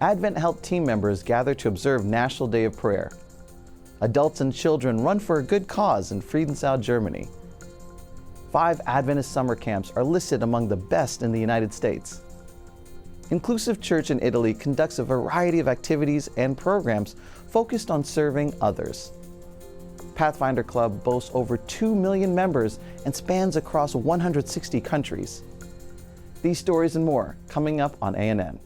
AdventHealth team members gather to observe National Day of Prayer. Adults and children run for a good cause in Friendensau, Germany. 5 Adventist summer camps are listed among the best in the United States. Inclusive Church in Italy conducts a variety of activities and programs focused on serving others. Pathfinder Club boasts over 2 million members and spans across 160 countries. These stories and more coming up on A&N.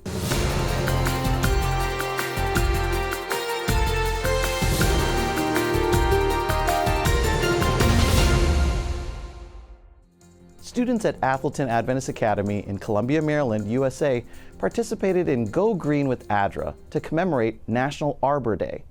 Students at Athelton Adventist Academy in Columbia, Maryland, USA participated in Go Green with ADRA to commemorate National Arbor Day.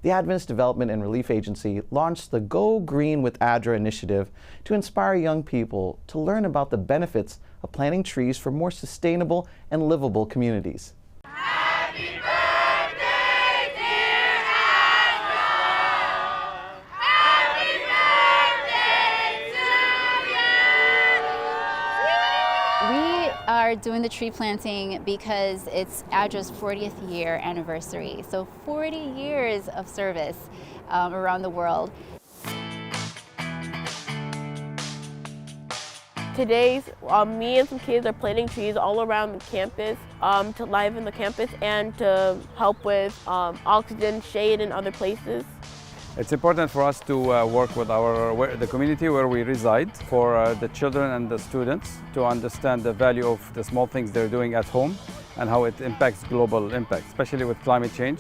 The Adventist Development and Relief Agency launched the Go Green with ADRA initiative to inspire young people to learn about the benefits of planting trees for more sustainable and livable communities. Happy birthday, dear ADRA! Happy birthday to you! We are doing the tree planting because it's ADRA's 40th year anniversary. So 40 years of service around the world. Today, me and some kids are planting trees all around the campus to liven the campus and to help with oxygen, shade, and other places. It's important for us to work with the community where we reside, for the children and the students to understand the value of the small things they're doing at home and how it impacts global impact, especially with climate change.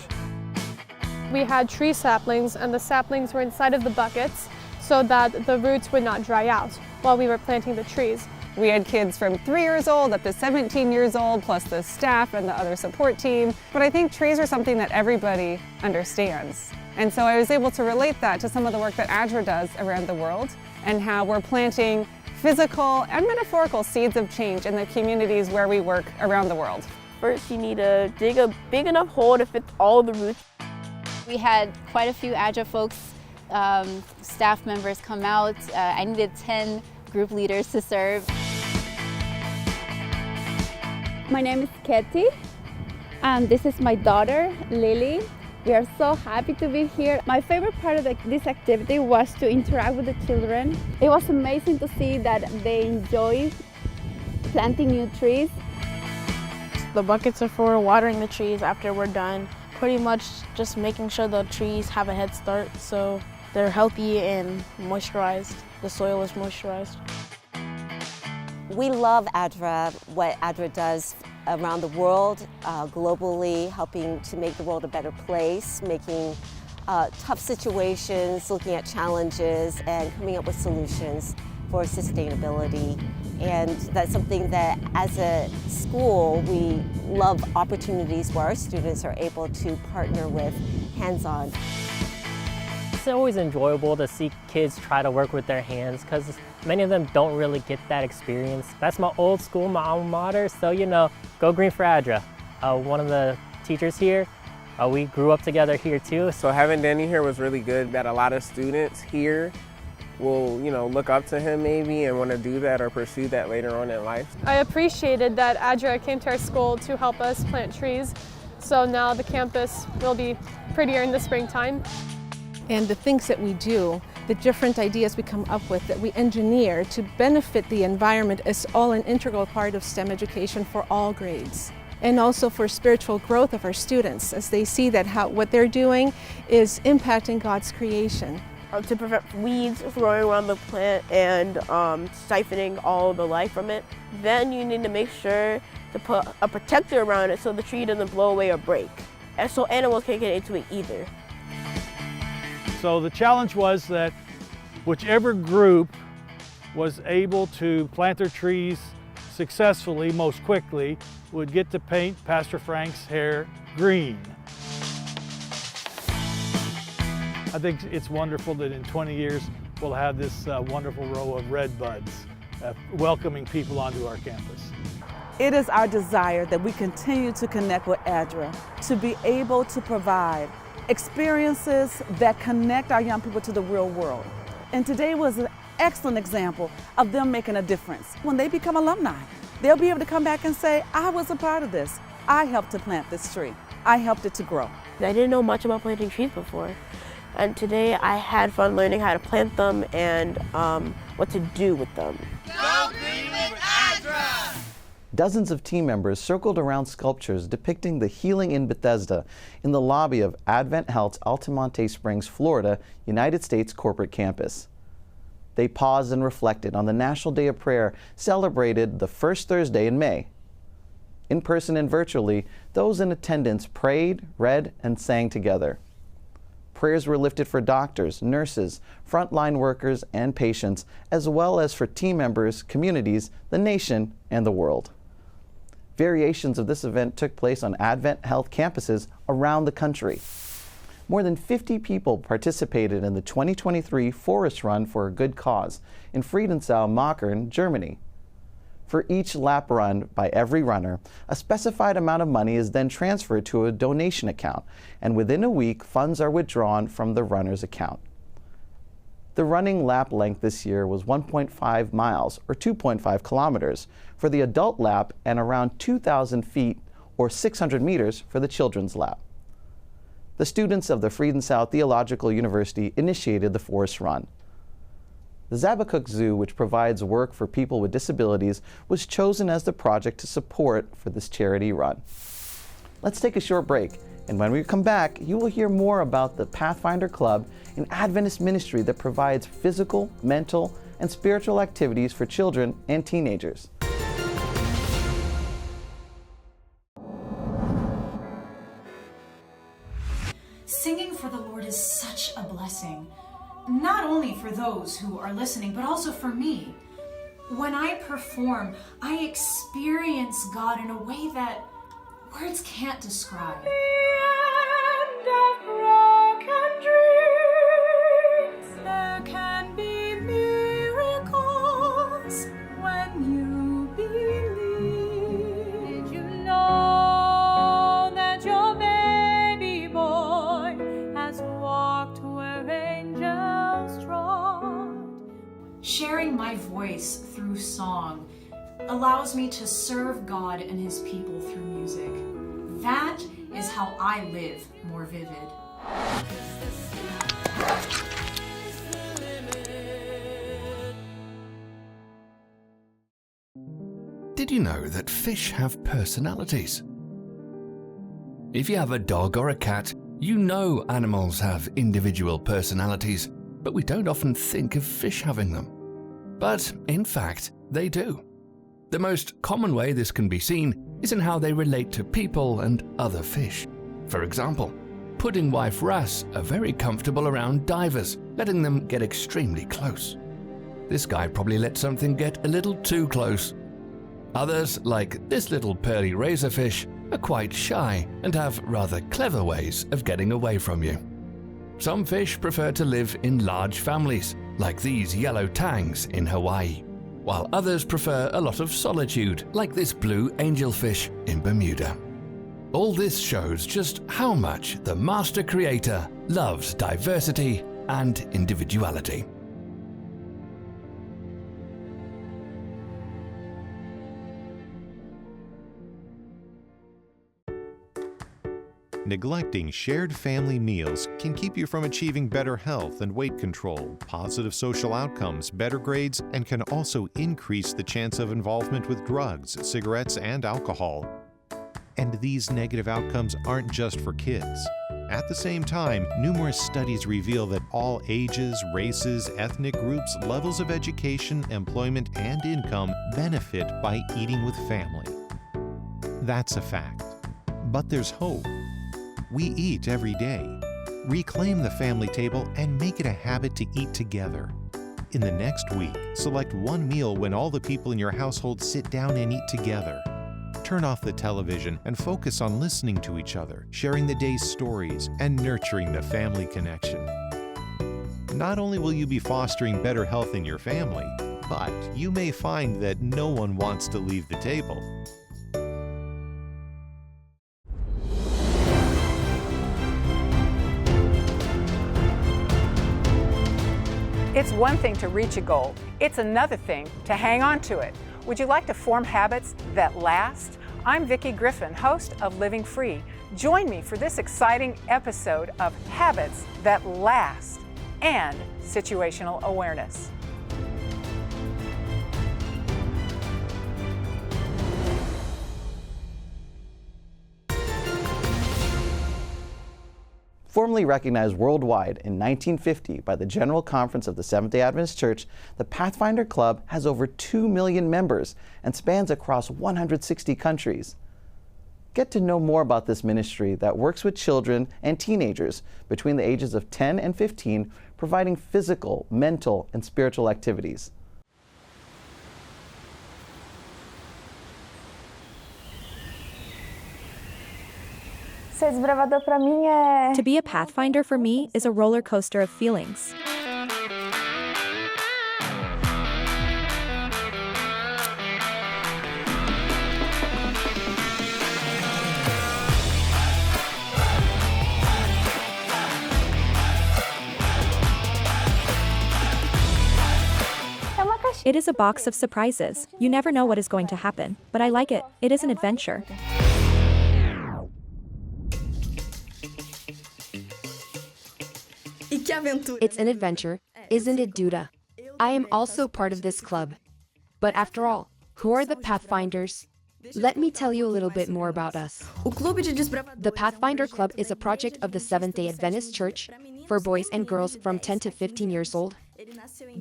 We had tree saplings, and the saplings were inside of the buckets so that the roots would not dry out while we were planting the trees. We had kids from 3 years old up to 17 years old, plus the staff and the other support team. But I think trees are something that everybody understands. And so I was able to relate that to some of the work that ADRA does around the world and how we're planting physical and metaphorical seeds of change in the communities where we work around the world. First, you need to dig a big enough hole to fit all the roots. We had quite a few ADRA folks, staff members come out. I needed 10 group leaders to serve. My name is Katie, and this is my daughter, Lily. We are so happy to be here. My favorite part of this activity was to interact with the children. It was amazing to see that they enjoy planting new trees. The buckets are for watering the trees after we're done. Pretty much just making sure the trees have a head start so they're healthy and moisturized. The soil is moisturized. We love ADRA, what ADRA does around the world, globally, helping to make the world a better place, making tough situations, looking at challenges, and coming up with solutions for sustainability. And that's something that as a school, we love opportunities where our students are able to partner with hands-on. It's always enjoyable to see kids try to work with their hands because many of them don't really get that experience. That's my old school, my alma mater, so go green for ADRA. One of the teachers here, we grew up together here too. So having Danny here was really good, that a lot of students here will look up to him maybe and want to do that or pursue that later on in life. I appreciated that ADRA came to our school to help us plant trees, so now the campus will be prettier in the springtime. And the things that we do, the different ideas we come up with that we engineer to benefit the environment is all an integral part of STEM education for all grades. And also for spiritual growth of our students as they see that what they're doing is impacting God's creation. To prevent weeds growing around the plant and siphoning all the life from it. Then you need to make sure to put a protector around it so the tree doesn't blow away or break. And so animals can't get into it either. So the challenge was that whichever group was able to plant their trees successfully, most quickly, would get to paint Pastor Frank's hair green. I think it's wonderful that in 20 years we'll have this wonderful row of red buds welcoming people onto our campus. It is our desire that we continue to connect with ADRA to be able to provide experiences that connect our young people to the real world. And today was an excellent example of them making a difference. When they become alumni, they'll be able to come back and say, I was a part of this. I helped to plant this tree. I helped it to grow. I didn't know much about planting trees before. And today I had fun learning how to plant them and what to do with them. Go green with Adra! Dozens of team members circled around sculptures depicting the healing in Bethesda in the lobby of AdventHealth's Altamonte Springs, Florida, United States corporate campus. They paused and reflected on the National Day of Prayer celebrated the first Thursday in May. In person and virtually, those in attendance prayed, read, and sang together. Prayers were lifted for doctors, nurses, frontline workers, and patients, as well as for team members, communities, the nation, and the world. Variations of this event took place on AdventHealth campuses around the country. More than 50 people participated in the 2023 Forest Run for a Good Cause in Friendensau, Machern, Germany. For each lap run by every runner, a specified amount of money is then transferred to a donation account, and within a week, funds are withdrawn from the runner's account. The running lap length this year was 1.5 miles, or 2.5 kilometers, for the adult lap and around 2,000 feet, or 600 meters, for the children's lap. The students of the Friendensau Theological University initiated the Forest Run. The Zabakuk Zoo, which provides work for people with disabilities, was chosen as the project to support for this charity run. Let's take a short break, and when we come back, you will hear more about the Pathfinder Club, an Adventist ministry that provides physical, mental, and spiritual activities for children and teenagers. Singing for the Lord is such a blessing. Not only for those who are listening, but also for me. When I perform, I experience God in a way that words can't describe. There can be miracles when you believe. Did you know that your baby boy has walked where angels trod? Sharing my voice through song allows me to serve God and His people through music. That is how I live more vivid. Did you know that fish have personalities? If you have a dog or a cat, you know animals have individual personalities, but we don't often think of fish having them. But in fact, they do. The most common way this can be seen is in how they relate to people and other fish. For example, pudding wife wrasse are very comfortable around divers, letting them get extremely close. This guy probably let something get a little too close. Others, like this little pearly razorfish, are quite shy and have rather clever ways of getting away from you. Some fish prefer to live in large families, like these yellow tangs in Hawaii, while others prefer a lot of solitude, like this blue angelfish in Bermuda. All this shows just how much the Master Creator loves diversity and individuality. Neglecting shared family meals can keep you from achieving better health and weight control, positive social outcomes, better grades, and can also increase the chance of involvement with drugs, cigarettes, and alcohol. And these negative outcomes aren't just for kids. At the same time, numerous studies reveal that all ages, races, ethnic groups, levels of education, employment, and income benefit by eating with family. That's a fact. But there's hope. We eat every day. Reclaim the family table and make it a habit to eat together. In the next week, select one meal when all the people in your household sit down and eat together. Turn off the television and focus on listening to each other, sharing the day's stories, and nurturing the family connection. Not only will you be fostering better health in your family, but you may find that no one wants to leave the table. It's one thing to reach a goal. It's another thing to hang on to it. Would you like to form habits that last? I'm Vicki Griffin, host of Living Free. Join me for this exciting episode of Habits That Last and Situational Awareness. Formally recognized worldwide in 1950 by the General Conference of the Seventh-day Adventist Church, the Pathfinder Club has over 2 million members and spans across 160 countries. Get to know more about this ministry that works with children and teenagers between the ages of 10 and 15, providing physical, mental, and spiritual activities. To be a Pathfinder for me is a roller coaster of feelings. It is a box of surprises. You never know what is going to happen, but I like it. It is an adventure. It's an adventure, isn't it, Duda? I am also part of this club. But after all, who are the Pathfinders? Let me tell you a little bit more about us. The Pathfinder Club is a project of the Seventh-day Adventist Church for boys and girls from 10 to 15 years old.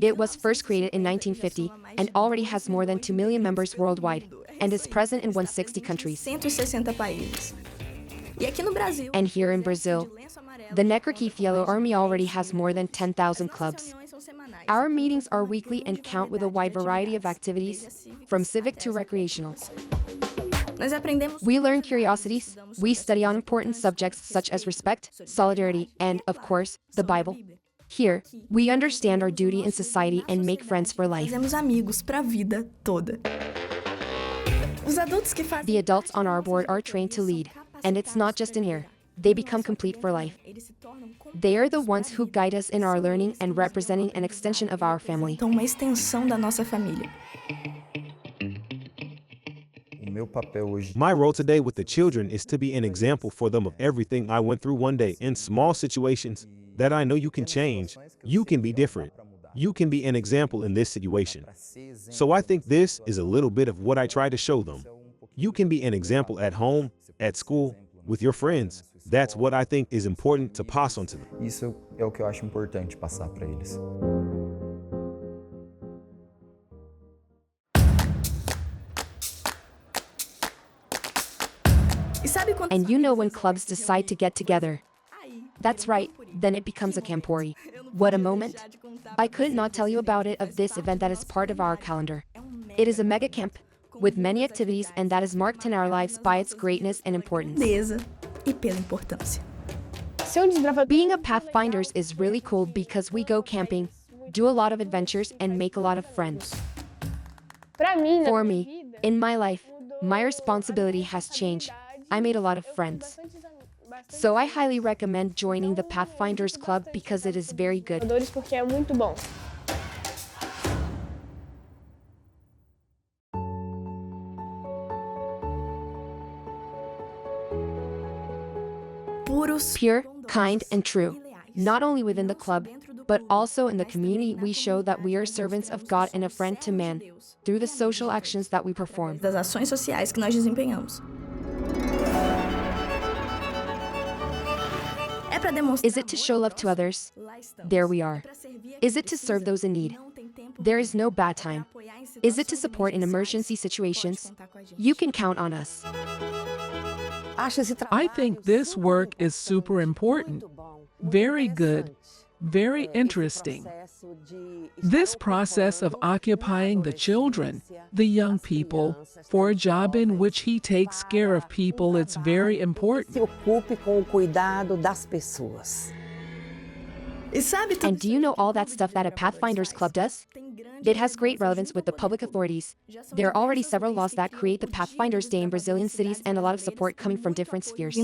It was first created in 1950 and already has more than 2 million members worldwide and is present in 160 countries. And here in Brazil, the Necroquife Yellow Army already has more than 10,000 clubs. Our meetings are weekly and count with a wide variety of activities, from civic to recreational. We learn curiosities, we study on important subjects such as respect, solidarity, and, of course, the Bible. Here, we understand our duty in society and make friends for life. The adults on our board are trained to lead, and it's not just in here. They become complete for life. They are the ones who guide us in our learning and representing an extension of our family. My role today with the children is to be an example for them of everything I went through one day in small situations that I know you can change. You can be different. You can be an example in this situation. So I think this is a little bit of what I try to show them. You can be an example at home, at school, with your friends. That's what I think is important to pass on to them. Isso é o que eu acho importante passar para eles. And you know when clubs decide to get together. That's right, then it becomes a campori. What a moment. I could not tell you about it of this event that is part of our calendar. It is a mega camp with many activities and that is marked in our lives by its greatness and importance. Being a Pathfinders is really cool because we go camping, do a lot of adventures, and make a lot of friends. For me, in my life, my responsibility has changed. I made a lot of friends. So I highly recommend joining the Pathfinders Club because it is very good. Pure, kind, and true. Not only within the club, but also in the community, we show that we are servants of God and a friend to man through the social actions that we perform. Is it to show love to others? There we are. Is it to serve those in need? There is no bad time. Is it to support in emergency situations? You can count on us. I think this work is super important. Very good. Very interesting. This process of occupying the children, the young people, for a job in which he takes care of people, it's very important. And do you know all that stuff that a Pathfinders Club does? It has great relevance with the public authorities. There are already several laws that create the Pathfinders Day in Brazilian cities and a lot of support coming from different spheres.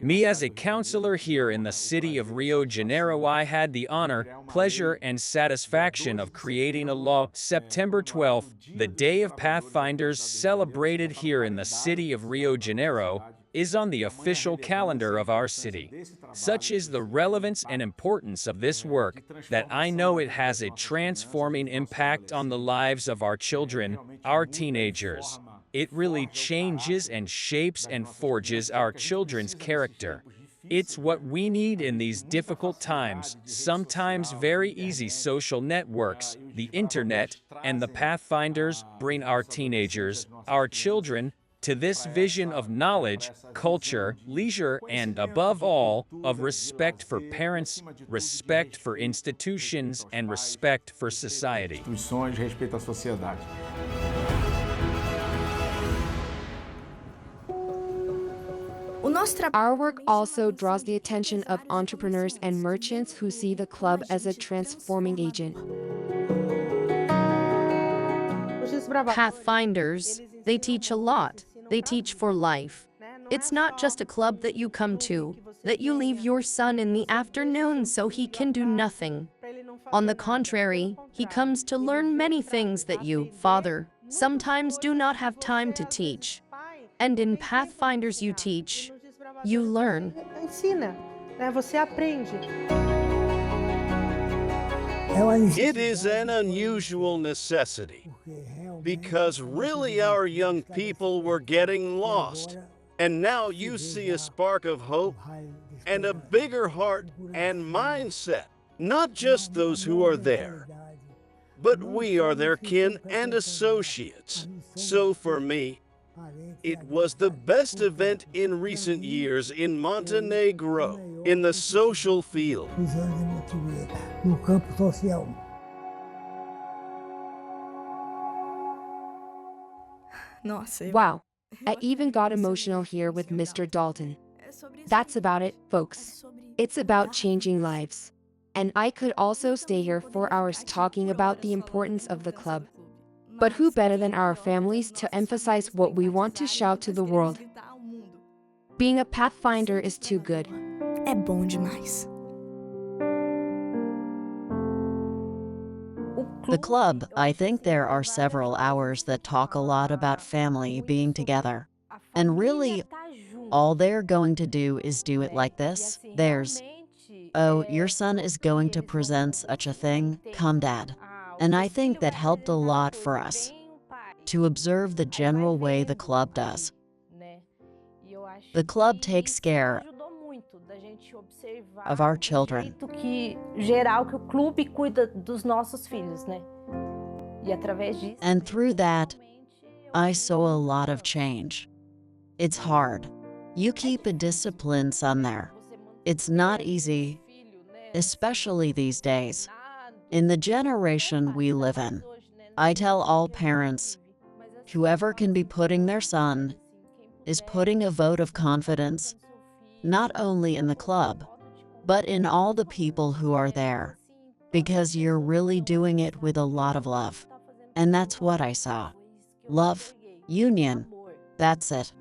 Me as a counselor here in the city of Rio de Janeiro, I had the honor, pleasure, and satisfaction of creating a law. September 12th, the Day of Pathfinders celebrated here in the city of Rio de Janeiro, is on the official calendar of our city. Such is the relevance and importance of this work that I know it has a transforming impact on the lives of our children, our teenagers. It really changes and shapes and forges our children's character. It's what we need in these difficult times, sometimes very easy social networks, the internet, and the Pathfinders bring our teenagers, our children, to this vision of knowledge, culture, leisure, and above all, of respect for parents, respect for institutions, and respect for society. Our work also draws the attention of entrepreneurs and merchants who see the club as a transforming agent. Pathfinders, they teach a lot. They teach for life. It's not just a club that you come to, that you leave your son in the afternoon so he can do nothing. On the contrary, he comes to learn many things that you, father, sometimes do not have time to teach. And in Pathfinders you teach, you learn. It is an unusual necessity, because really our young people were getting lost, and now you see a spark of hope and a bigger heart and mindset, not just those who are there, but we are their kin and associates. So for me, it was the best event in recent years in Montenegro, in the social field. Wow, I even got emotional here with Mr. Dalton. That's about it, folks. It's about changing lives. And I could also stay here for hours talking about the importance of the club. But who better than our families to emphasize what we want to shout to the world? Being a Pathfinder is too good. É bom demais. The club, I think there are several hours that talk a lot about family being together. And really, all they're going to do is do it like this. There's, oh, your son is going to present such a thing, come dad. And I think that helped a lot for us, to observe the general way the club does. The club takes care of our children. And through that, I saw a lot of change. It's hard. You keep a discipline, son, there. It's not easy, especially these days. In the generation we live in, I tell all parents, whoever can be putting their son is putting a vote of confidence, not only in the club, but in all the people who are there, because you're really doing it with a lot of love. And that's what I saw. Love, union, that's it.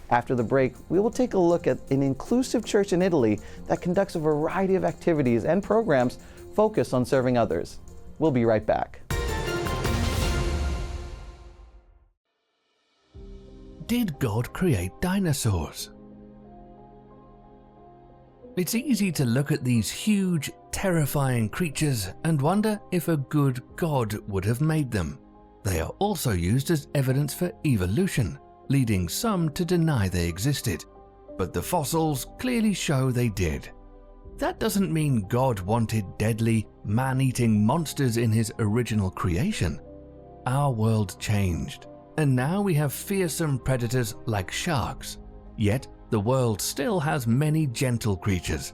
After the break, we will take a look at an inclusive church in Italy that conducts a variety of activities and programs focused on serving others. We'll be right back. Did God create dinosaurs? It's easy to look at these huge, terrifying creatures and wonder if a good God would have made them. They are also used as evidence for evolution, leading some to deny they existed, but the fossils clearly show they did. That doesn't mean God wanted deadly, man-eating monsters in his original creation. Our world changed, and now we have fearsome predators like sharks. Yet, the world still has many gentle creatures.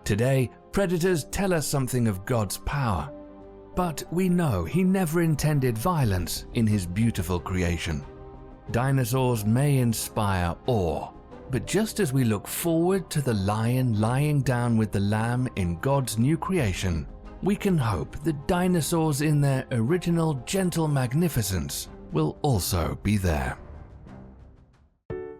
Today, predators tell us something of God's power, but we know he never intended violence in his beautiful creation. Dinosaurs may inspire awe, but just as we look forward to the lion lying down with the lamb in God's new creation, we can hope that dinosaurs in their original gentle magnificence will also be there.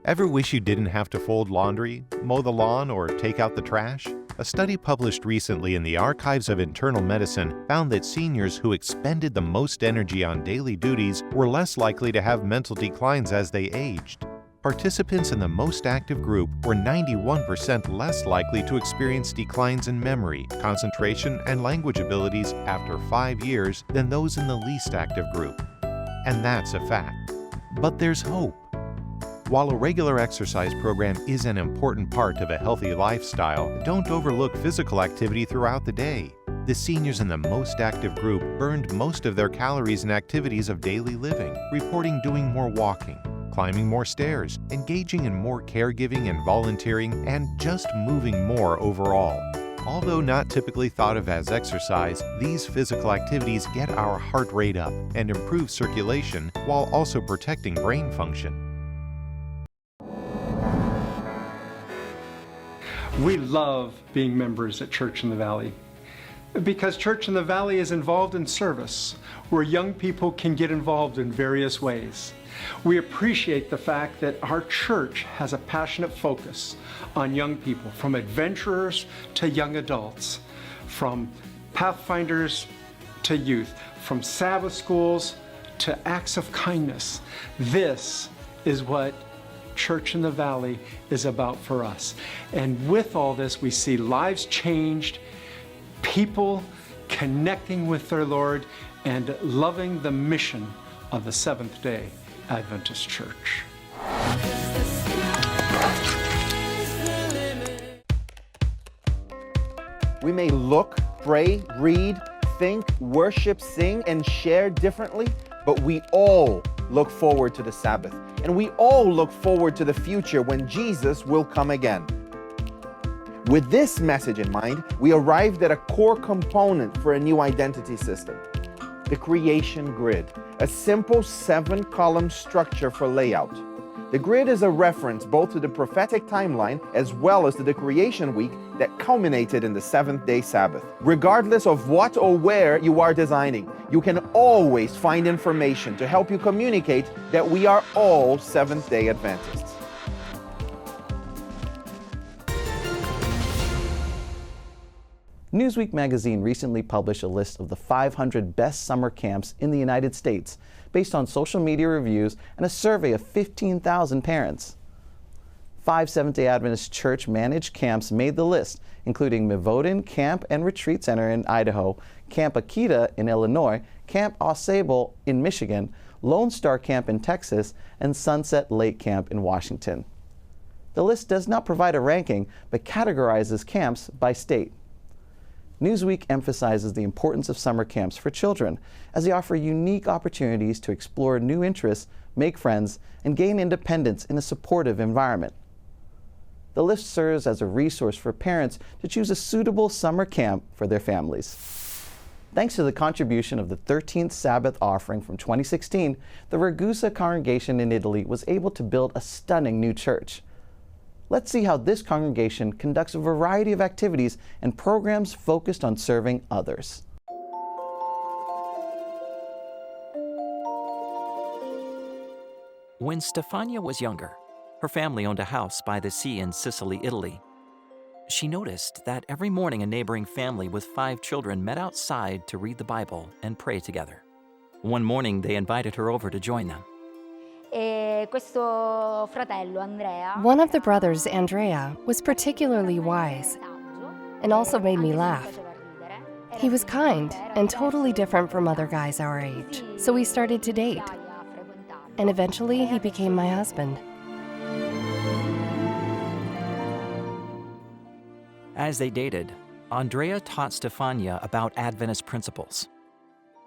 Ever wish you didn't have to fold laundry, mow the lawn, or take out the trash? A study published recently in the Archives of Internal Medicine found that seniors who expended the most energy on daily duties were less likely to have mental declines as they aged. Participants in the most active group were 91% less likely to experience declines in memory, concentration, and language abilities after 5 years than those in the least active group. And that's a fact. But there's hope. While a regular exercise program is an important part of a healthy lifestyle, don't overlook physical activity throughout the day. The seniors in the most active group burned most of their calories in activities of daily living, reporting doing more walking, climbing more stairs, engaging in more caregiving and volunteering, and just moving more overall. Although not typically thought of as exercise, these physical activities get our heart rate up and improve circulation while also protecting brain function. We love being members at Church in the Valley because Church in the Valley is involved in service where young people can get involved in various ways. We appreciate the fact that our church has a passionate focus on young people, from adventurers to young adults, from Pathfinders to youth, from Sabbath schools to acts of kindness. This is what Church in the Valley is about for us. And with all this, we see lives changed, people connecting with their Lord, and loving the mission of the Seventh-day Adventist Church. We may look, pray, read, think, worship, sing, and share differently, but we all look forward to the Sabbath. And we all look forward to the future when Jesus will come again. With this message in mind, we arrived at a core component for a new identity system: the creation grid, a simple 7-column structure for layout. The grid is a reference both to the prophetic timeline as well as to the creation week that culminated in the seventh-day Sabbath. Regardless of what or where you are designing, you can always find information to help you communicate that we are all Seventh-day Adventists. Newsweek magazine recently published a list of the 500 best summer camps in the United States based on social media reviews and a survey of 15,000 parents. 5 Seventh-day Adventist Church managed camps made the list, including Mevoden Camp and Retreat Center in Idaho, Camp Akita in Illinois, Camp Ausable in Michigan, Lone Star Camp in Texas, and Sunset Lake Camp in Washington. The list does not provide a ranking, but categorizes camps by state. Newsweek emphasizes the importance of summer camps for children, as they offer unique opportunities to explore new interests, make friends, and gain independence in a supportive environment. The list serves as a resource for parents to choose a suitable summer camp for their families. Thanks to the contribution of the 13th Sabbath offering from 2016, the Ragusa congregation in Italy was able to build a stunning new church. Let's see how this congregation conducts a variety of activities and programs focused on serving others. When Stefania was younger, her family owned a house by the sea in Sicily, Italy. She noticed that every morning a neighboring family with 5 children met outside to read the Bible and pray together. One morning, they invited her over to join them. One of the brothers, Andrea, was particularly wise and also made me laugh. He was kind and totally different from other guys our age, so we started to date. And eventually he became my husband. As they dated, Andrea taught Stefania about Adventist principles.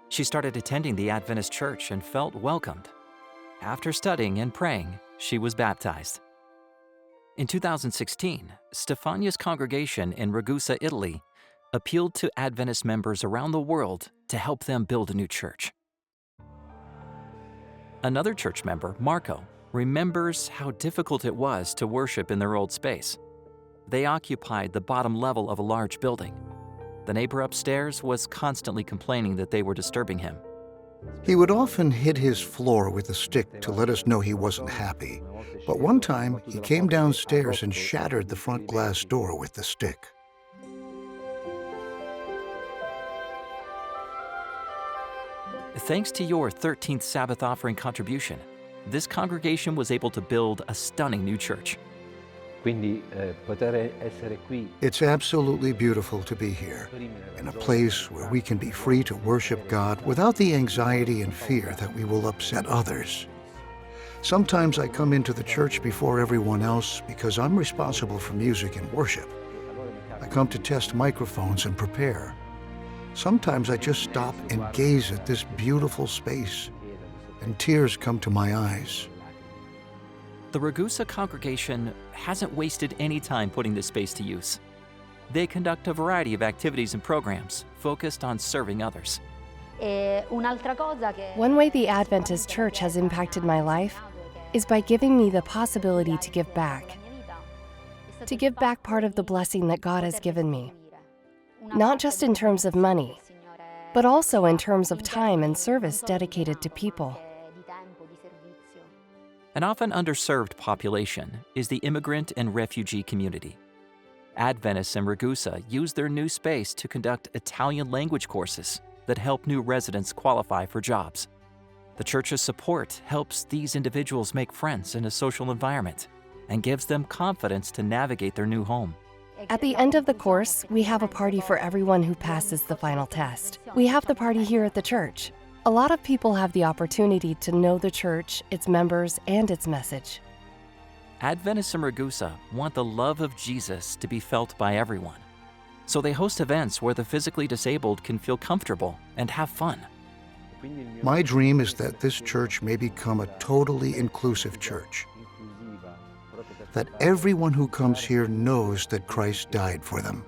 She started attending the Adventist church and felt welcomed. After studying and praying, she was baptized. In 2016, Stefania's congregation in Ragusa, Italy, appealed to Adventist members around the world to help them build a new church. Another church member, Marco, remembers how difficult it was to worship in their old space. They occupied the bottom level of a large building. The neighbor upstairs was constantly complaining that they were disturbing him. He would often hit his floor with a stick to let us know he wasn't happy. But one time, he came downstairs and shattered the front glass door with the stick. Thanks to your 13th Sabbath offering contribution, this congregation was able to build a stunning new church. It's absolutely beautiful to be here, in a place where we can be free to worship God without the anxiety and fear that we will upset others. Sometimes I come into the church before everyone else because I'm responsible for music and worship. I come to test microphones and prepare. Sometimes I just stop and gaze at this beautiful space, and tears come to my eyes. The Ragusa congregation hasn't wasted any time putting this space to use. They conduct a variety of activities and programs focused on serving others. One way the Adventist Church has impacted my life is by giving me the possibility to give back. To give back part of the blessing that God has given me. Not just in terms of money, but also in terms of time and service dedicated to people. An often underserved population is the immigrant and refugee community. Adventists in Ragusa use their new space to conduct Italian language courses that help new residents qualify for jobs. The church's support helps these individuals make friends in a social environment and gives them confidence to navigate their new home. At the end of the course, we have a party for everyone who passes the final test. We have the party here at the church. A lot of people have the opportunity to know the church, its members, and its message. Adventists in Ragusa want the love of Jesus to be felt by everyone. So they host events where the physically disabled can feel comfortable and have fun. My dream is that this church may become a totally inclusive church. That everyone who comes here knows that Christ died for them.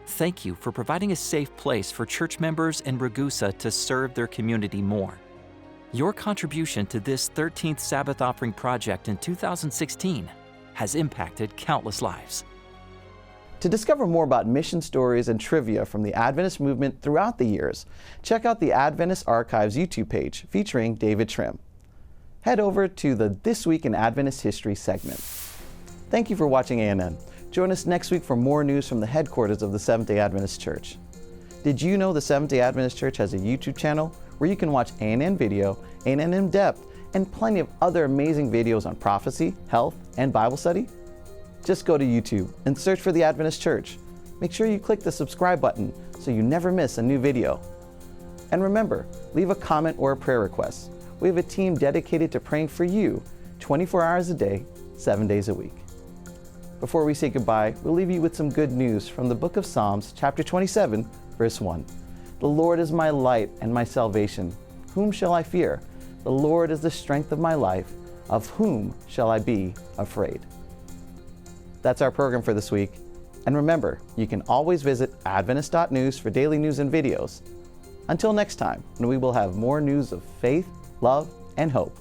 Thank you for providing a safe place for church members in Ragusa to serve their community more. Your contribution to this 13th Sabbath Offering project in 2016 has impacted countless lives. To discover more about mission stories and trivia from the Adventist movement throughout the years, check out the Adventist Archives YouTube page featuring David Trim. Head over to the This Week in Adventist History segment. Thank you for watching ANN. Join us next week for more news from the headquarters of the Seventh-day Adventist Church. Did you know the Seventh-day Adventist Church has a YouTube channel where you can watch ANN Video, ANN In Depth, and plenty of other amazing videos on prophecy, health, and Bible study? Just go to YouTube and search for the Adventist Church. Make sure you click the subscribe button so you never miss a new video. And remember, leave a comment or a prayer request. We have a team dedicated to praying for you 24 hours a day, 7 days a week. Before we say goodbye, we'll leave you with some good news from the book of Psalms, chapter 27, verse 1. The Lord is my light and my salvation. Whom shall I fear? The Lord is the strength of my life. Of whom shall I be afraid? That's our program for this week. And remember, you can always visit adventist.news for daily news and videos. Until next time, when we will have more news of faith, love, and hope.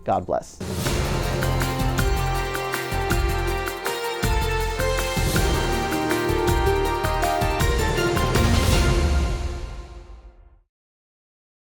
God bless.